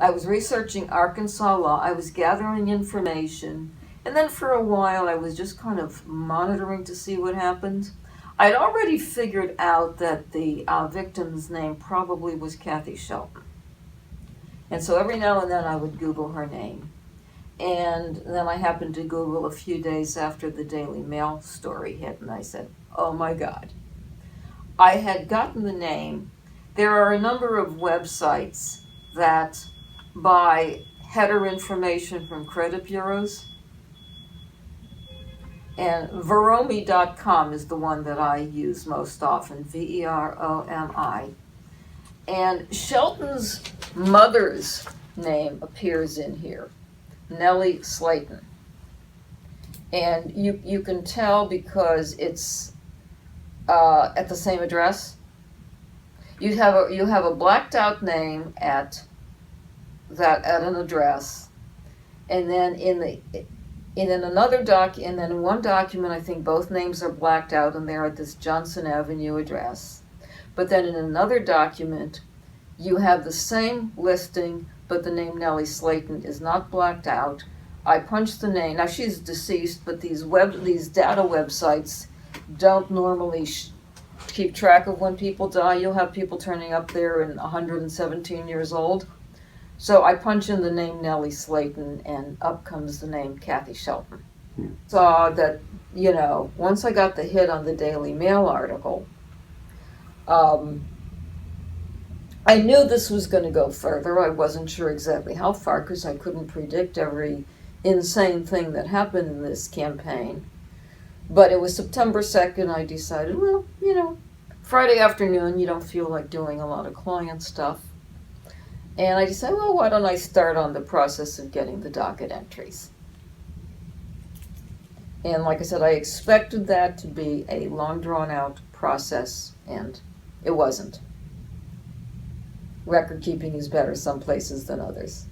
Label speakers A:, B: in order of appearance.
A: I was researching Arkansas law. I was gathering information. And then for a while, I was just kind of monitoring to see what happened. I'd already figured out that the victim's name probably was Kathy Shelton. And so every now and then I would Google her name. And then I happened to Google a few days after the Daily Mail story hit, and I said, oh my God. I had gotten the name. There are a number of websites that buy header information from credit bureaus. And Veromi.com is the one that I use most often, Veromi. And Shelton's mother's name appears in here, Nellie Slayton. And you can tell because it's at the same address. You have a blacked out name at an address, and then in one document I think both names are blacked out and they're at this Johnson Avenue address. But then in another document you have the same listing, but the name Nellie Slayton is not blacked out. I punched the name. Now she's deceased, but these data websites don't normally keep track of when people die. You'll have people turning up there and 117 years old. So I punch in the name Nellie Slayton, and up comes the name Kathy Shelton. Saw that, once I got the hit on the Daily Mail article, I knew this was going to go further. I wasn't sure exactly how far because I couldn't predict every insane thing that happened in this campaign. But it was September 2nd, I decided, well, Friday afternoon, you don't feel like doing a lot of client stuff. And I decided, well, why don't I start on the process of getting the docket entries? And like I said, I expected that to be a long, drawn-out process, and it wasn't. Record keeping is better some places than others.